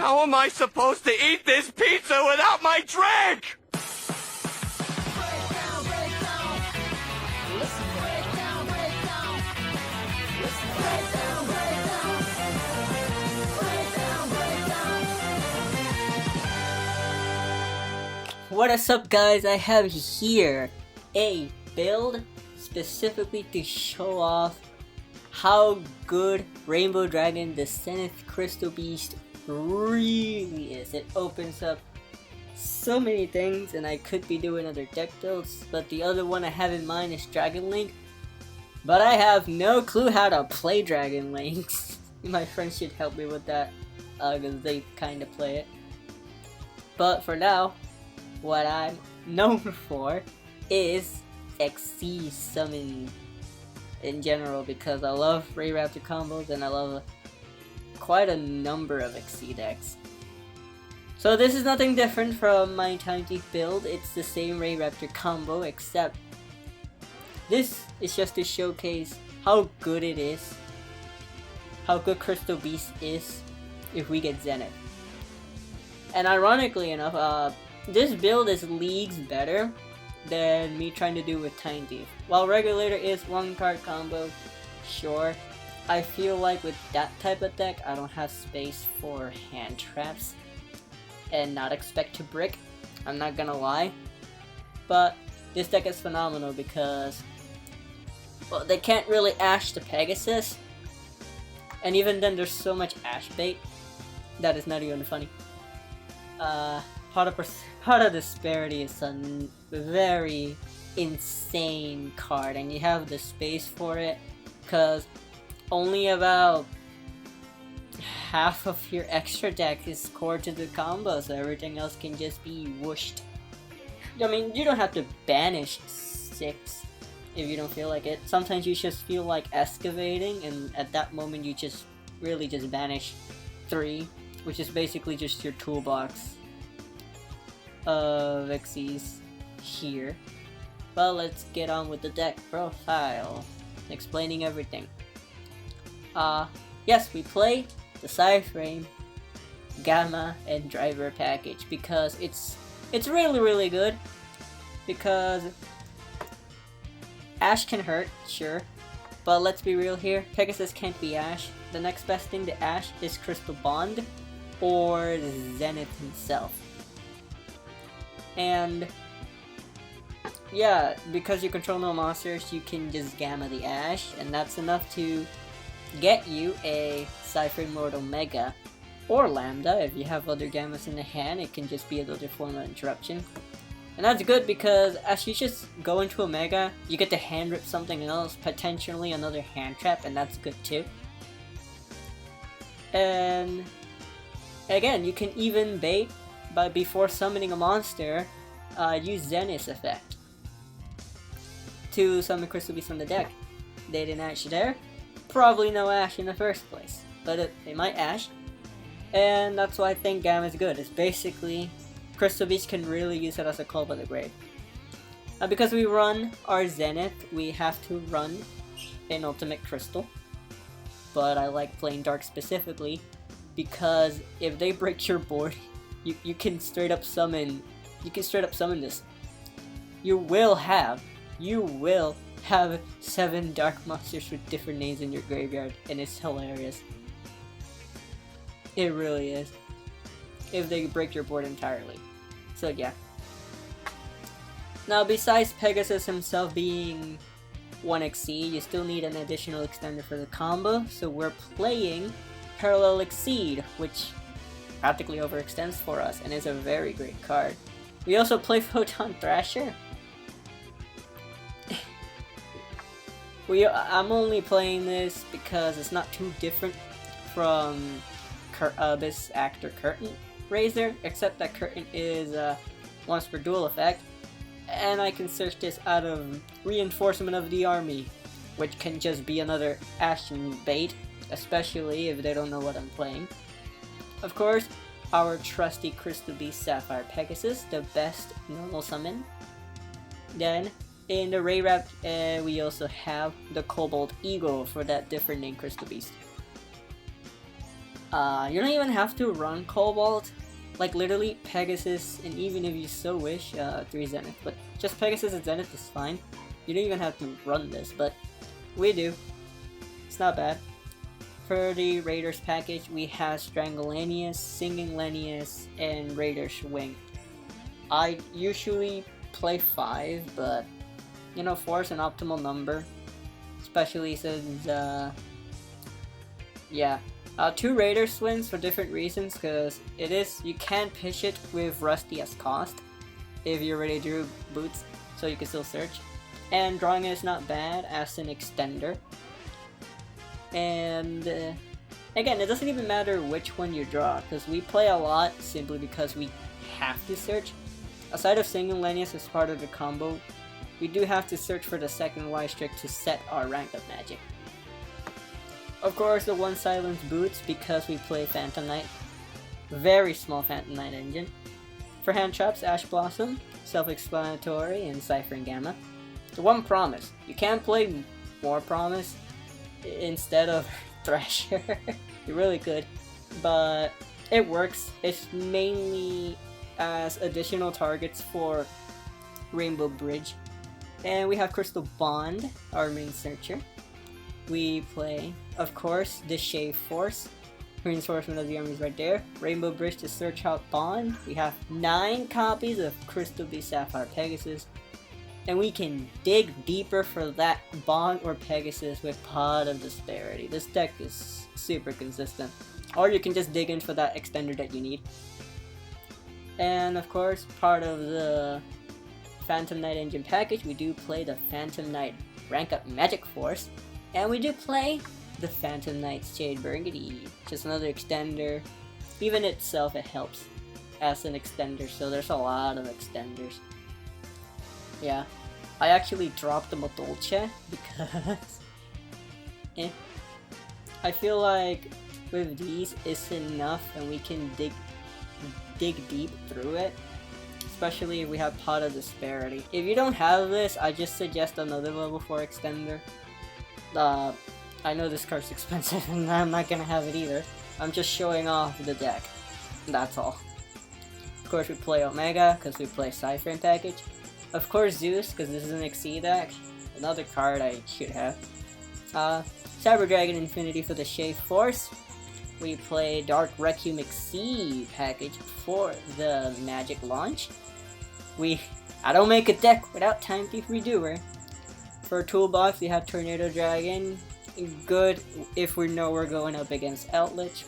How am I supposed to eat this pizza without my drink? What is up, guys? I have here a build specifically to show off how good Rainbow Dragon the Zenith Crystal Beast really is. It opens up so many things, and I could be doing other deck builds, but the other one I have in mind is Dragon Link. But I have no clue how to play Dragon Links. My friends should help me with that, because they kind of play it. But for now, what I'm known for is XC summon in general, because I love Ray Raptor combos and I love quite a number of XC decks. So this is nothing different from my Time Thief build. It's the same Ray Raptor combo, except this is just to showcase how good it is, how good Crystal Beast is if we get Zenith. And ironically enough, this build is leagues better than me trying to do with Time Thief. While Regulator is one card combo, sure, I feel like with that type of deck, I don't have space for hand traps and not expect to brick. I'm not gonna lie. But this deck is phenomenal because, well, they can't really Ash the Pegasus. And even then, there's so much Ash bait that is not even funny. Part of Disparity is a very insane card, and you have the space for it because only about half of your extra deck is core to the combo, so everything else can just be whooshed. I mean, you don't have to banish 6 if you don't feel like it. Sometimes you just feel like excavating, and at that moment you just really just banish 3, which is basically just your toolbox of Xyz here. Well, let's get on with the deck profile, explaining everything. Yes, we play the Cyframe, Gamma, and Driver package because it's really good, because Ash can hurt, sure, but let's be real here, Pegasus can't be Ash. The next best thing to Ash is Crystal Bond or Zenith himself. And yeah, because you control no monsters, you can just Gamma the Ash, and that's enough to get you a Cyframe Lord Omega or Lambda. If you have other Gammas in the hand, it can just be another form of interruption. And that's good because as you just go into Omega, you get to hand rip something else, potentially another hand trap, and that's good too. And again, you can even bait, but before summoning a monster, use Zenith's effect to summon Crystal Beast from the deck. They didn't Ash there, probably no Ash in the first place, but they might Ash, and that's why I think Gamma is good. It's basically, Crystal Beast can really use it as a call by the grave. Because we run our Zenith, we have to run an Ultimate Crystal, but I like playing Dark specifically because if they break your board, you can straight up summon. You can straight up summon this. You will have 7 dark monsters with different names in your graveyard, and it's hilarious. It really is. If they break your board entirely. So yeah. Now, besides Pegasus himself being 1XC, you still need an additional extender for the combo. So we're playing Parallel Exceed, which practically overextends for us and is a very great card. We also play Photon Thrasher. I'm only playing this because it's not too different from Abyss Actor Curtain Razor, except that Curtain is once per dual effect, and I can search this out of Reinforcement of the Army, which can just be another Ashen bait, especially if they don't know what I'm playing. Of course, our trusty Crystal Beast Sapphire Pegasus, the best normal summon. Then, in the Ray Wrap, we also have the Cobalt Eagle for that different name Crystal Beast. You don't even have to run Cobalt. Like literally Pegasus, and even if you so wish, 3 Zenith. But just Pegasus and Zenith is fine. You don't even have to run this, but we do. It's not bad. For the Raiders package, we have Stranglenius, Singing Lenius, and Raiders Wing. I usually play 5, but you know, 4 is an optimal number. Especially since, yeah. 2 Raider swings for different reasons, because you can pitch it with Rusty as cost if you already drew boots, so you can still search. And drawing it is not bad as an extender. And again, it doesn't even matter which one you draw, because we play a lot simply because we have to search. Aside of Singing Lenius as part of the combo, we do have to search for the second Y trick to set our rank up magic. Of course, the 1 Silence Boots because we play Phantom Knight. Very small Phantom Knight engine. For hand traps, Ash Blossom, self-explanatory, and Cypher and Gamma. The 1 Promise. You can play more Promise instead of Thrasher. You really could. But it works. It's mainly as additional targets for Rainbow Bridge. And we have Crystal Bond, our main searcher. We play, of course, the Shave Force. Reinforcement of the armies right there. Rainbow Bridge to search out Bond. We have 9 copies of Crystal Beast Sapphire Pegasus. And we can dig deeper for that Bond or Pegasus with Pod of Disparity. This deck is super consistent. Or you can just dig in for that extender that you need. And of course, part of the Phantom Knight engine package, we do play the Phantom Knight Rank Up Magic Force. And we do play the Phantom Knight Shade Burgundy, just another extender. Even itself, it helps as an extender, so there's a lot of extenders. Yeah, I actually dropped the Modolce because I feel like with these it's enough and we can dig deep through it. Especially if we have Pot of Disparity. If you don't have this, I just suggest another level 4 extender. I know this card's expensive and I'm not gonna have it either. I'm just showing off the deck. That's all. Of course we play Omega because we play Cypher package. Of course Zeus because this is an Exceed deck. Another card I should have. Cyber Dragon Infinity for the Shave Force. We play Dark Requiem Exceed package for the Magic launch. I don't make a deck without Time Thief Redoer. For Toolbox, we have Tornado Dragon. Good if we know we're going up against Eldritch.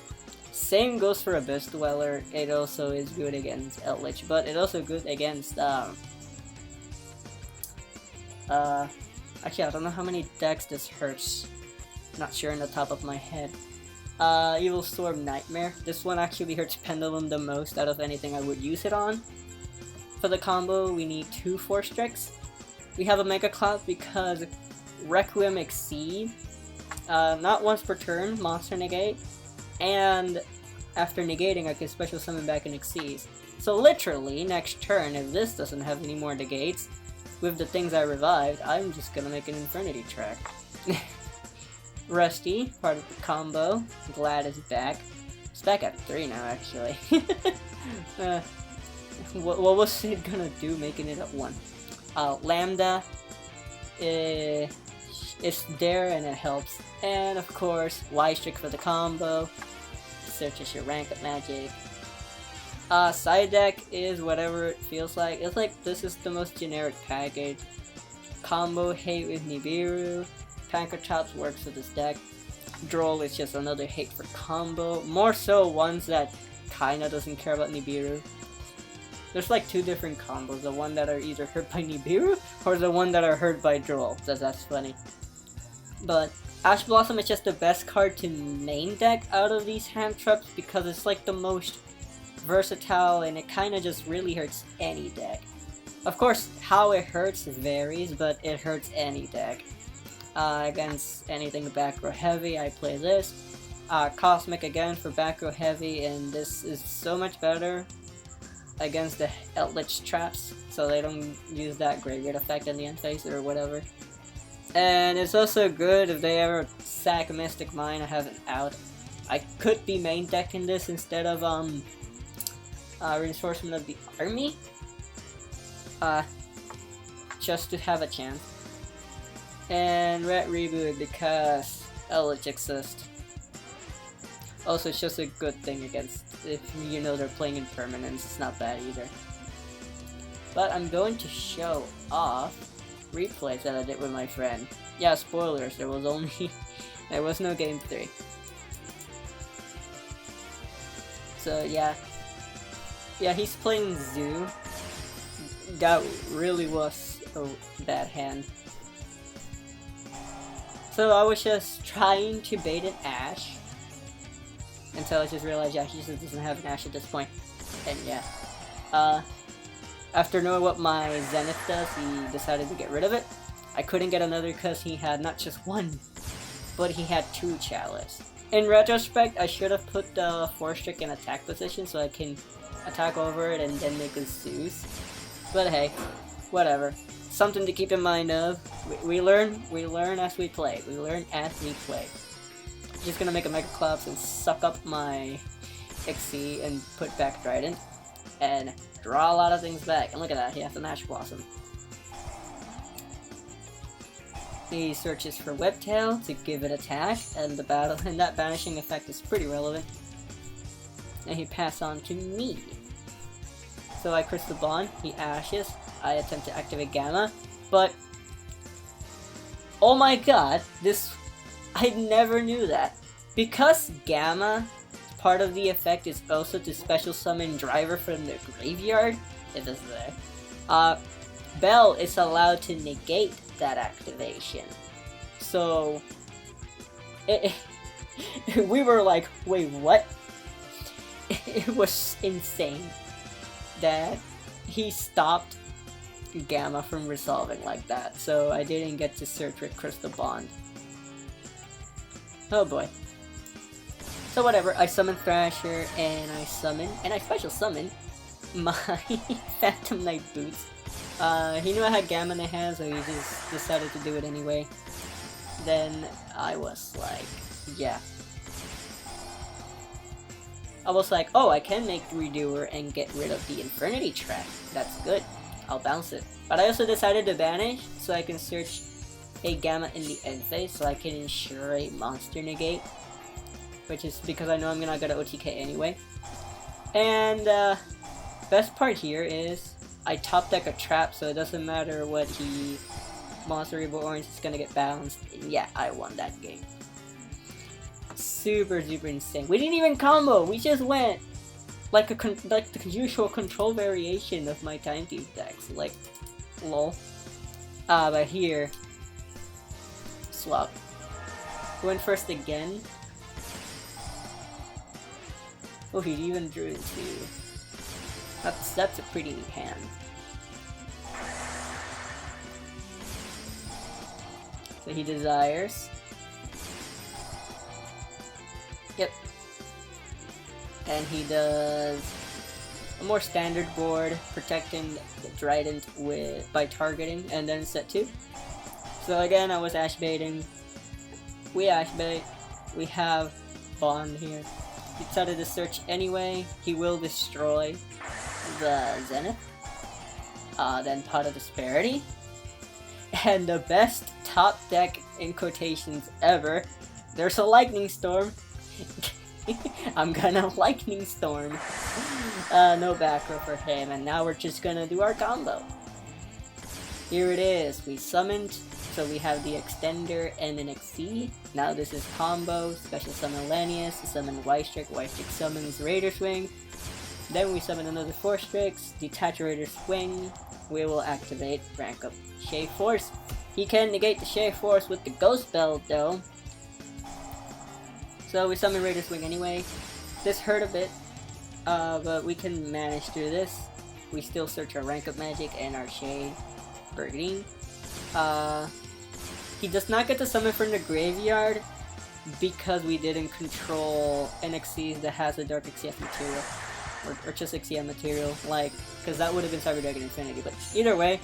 Same goes for Abyss Dweller. It also is good against Eldritch, but it's also good against actually I don't know how many decks this hurts. Not sure on the top of my head. Evil Storm Nightmare. This one actually hurts Pendulum the most out of anything I would use it on. For the combo, we need 2 Force Strikes. We have a Mega Cloud because Requiem Exceed, not once per turn, monster negate, and after negating I can special summon back an Exceed. So literally, next turn, if this doesn't have any more negates, with the things I revived, I'm just gonna make an Infernity track. Rusty, part of the combo, Glad is back. It's back at 3 now actually. What was it gonna do making it at 1? Lambda is there and it helps. And of course, Y-Strict for the combo. Searches your rank up magic. Side deck is whatever it feels like. It's like this is the most generic package. Combo Hate with Nibiru. Pankratops works with this deck. Droll is just another hate for combo. More so ones that kinda doesn't care about Nibiru. There's like 2 different combos, the one that are either hurt by Nibiru, or the one that are hurt by Droll, so that's funny. But Ash Blossom is just the best card to main deck out of these hand traps because it's like the most versatile and it kinda just really hurts any deck. Of course, how it hurts varies, but it hurts any deck. Against anything back row heavy, I play this. Cosmic again for back row heavy, and this is so much better against the Eldritch traps, so they don't use that graveyard effect in the end phase or whatever. And it's also good if they ever sack Mystic Mine. I have it out. I could be main decking this instead of Reinforcement of the Army. Just to have a chance. And Red Reboot because Eldritch Exist. Also, it's just a good thing against, if you know they're playing in permanence, it's not bad either. But I'm going to show off replays that I did with my friend. Yeah, spoilers, there was no game 3. So yeah, he's playing Zoo. That really was a bad hand. So I was just trying to bait an Ash until I just realized, yeah, he just doesn't have an Ash at this point. And yeah, after knowing what my Zenith does, he decided to get rid of it. I couldn't get another because he had not just one, but he had 2 Chalice. In retrospect, I should have put the 4-Strict in attack position so I can attack over it and then make a Zeus. But hey, whatever. Something to keep in mind of. We learn as we play. Just gonna make a Mega Clops and suck up my XC and put back Trident. And draw a lot of things back. And look at that, he has an Ash Blossom. He searches for Webtail to give it attack, and that banishing effect is pretty relevant. And he passes on to me. So I Crystal Bond, he Ashes, I attempt to activate Gamma, but oh my god, I never knew that. Because Gamma, part of the effect is also to special summon Driver from the graveyard, it is there. Bell is allowed to negate that activation. So we were like, wait, what? It was insane that he stopped Gamma from resolving like that, so I didn't get to search with Crystal Bond. Oh boy. So whatever, I summon Thrasher, and I special summon my Phantom Knight Boots. He knew I had Gamma in the hand, so he just decided to do it anyway. Then I was like, yeah. I was like, oh, I can make Redoer and get rid of the Infernity Trap. That's good. I'll bounce it. But I also decided to banish, so I can search a Gamma in the end phase, so I can ensure a monster negate. Which is because I know I'm not gonna OTK anyway. And best part here is I top deck a trap, so it doesn't matter what he Monster Reborn Orange is gonna get bounced. And yeah, I won that game. Super insane. We didn't even combo. We just went like the usual control variation of my Time Thief decks. Like, lol. But here, swap. Went first again. Oh, he even drew into. That's a pretty neat hand. So he desires. Yep. And he does a more standard board, protecting the Trident by targeting, and then set 2. So again, I was Ash baiting. We Ash bait. We have Bond here. He decided to search anyway. He will destroy the Zenith. Then Pot of Disparity. And the best top deck in quotations ever. There's a Lightning Storm. I'm gonna Lightning Storm. No back row for him, and now we're just gonna do our combo. Here it is. We summoned, so we have the Extender and an XC. Now this is combo. Special summon Lanius, summon Y-Strict summons Raider's Wing. Then we summon another 4-Strix, detach Raider's Wing. We will activate rank up Shea Force. He can negate the Shea Force with the Ghost Belt though. So we summon Raider's Wing anyway. This hurt a bit, but we can manage through this. We still search our rank up magic and our Shea Burgundy. He does not get to summon from the graveyard because we didn't control NXCs that has a Dark XCF material. Or just XCF material, like, because that would have been Cyber Dragon Infinity. But either way,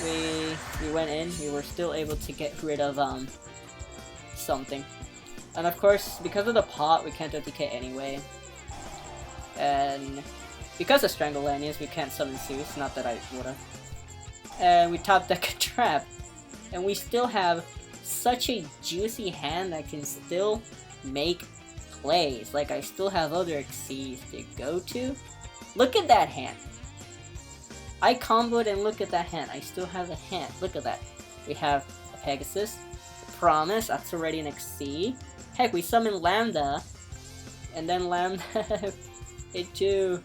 we went in. We were still able to get rid of something. And of course, because of the pot, we can't OTK anyway. And because of Strangleanius, we can't summon Zeus, not that I would've. And we top deck a trap. And we still have such a juicy hand that can still make plays. Like, I still have other Xyz to go to. Look at that hand. I comboed and look at that hand. I still have a hand. Look at that. We have a Pegasus, a Promise, that's already an Xyz. Heck, we summon Lambda, and then Lambda into...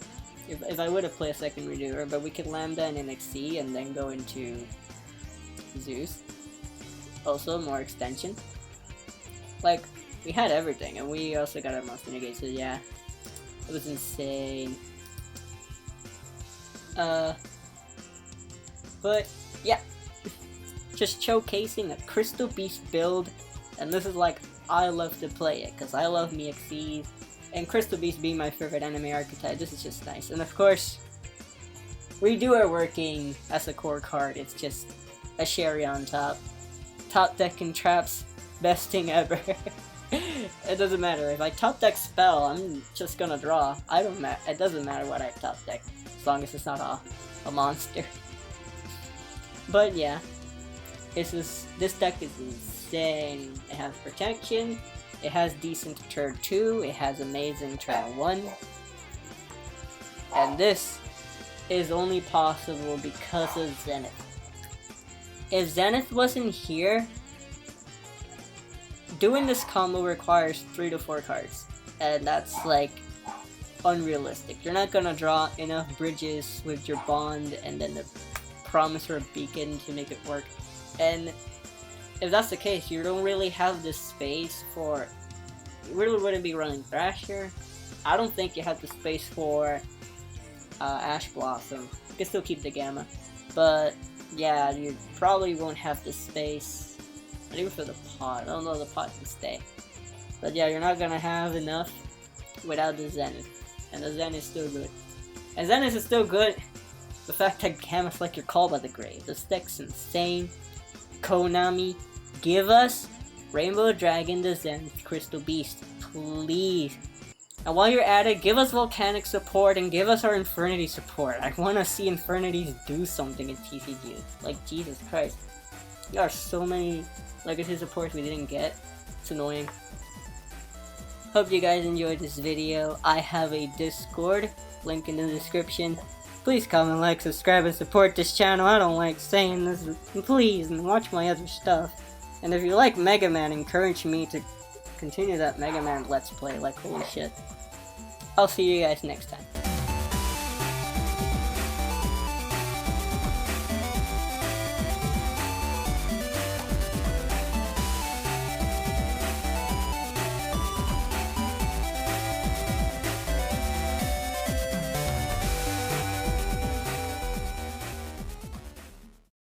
If I would have played a second Redoer, but we could Lambda in an Xyz and then go into Zeus. Also, more extension. Like, we had everything, and we also got our Monster Negate, so yeah. It was insane. But, yeah. Just showcasing a Crystal Beast build, and this is like, I love to play it, because I love me Xyz, and Crystal Beast being my favorite anime archetype, this is just nice. And of course, Redoer working as a core card, it's just a cherry on top. Top decking traps, best thing ever. It doesn't matter, if I top deck spell, I'm just gonna draw. It doesn't matter what I top deck, as long as it's not a monster. But yeah, this deck is insane. It has protection, it has decent turn 2, it has amazing turn 1. And this is only possible because of Zenith. If Zenith wasn't here, doing this combo requires 3 to 4 cards. And that's like unrealistic. You're not gonna draw enough bridges with your Bond and then the Promise or a Beacon to make it work. And if that's the case, you don't really have the space for... You really wouldn't be running Thrasher. I don't think you have the space for Ash Blossom. You can still keep the Gamma. But yeah, you probably won't have the space. Not even for the pot. I don't know, the pot can stay. But yeah, you're not gonna have enough without the Zenith. And the Zenith is still good. And Zenith is still good. The fact that Gamma's like your Call by the Grave. This deck's insane. Konami, give us Rainbow Dragon, the Zenith Crystal Beast, please. And while you're at it, give us Volcanic support and give us our Infernity support. I want to see Infinities do something in TCG. Like, Jesus Christ. There are so many legacy supports we didn't get. It's annoying. Hope you guys enjoyed this video. I have a Discord, link in the description. Please comment, like, subscribe, and support this channel. I don't like saying this. Please, and watch my other stuff. And if you like Mega Man, encourage me to continue that Mega Man Let's Play. Like, holy shit. I'll see you guys next time.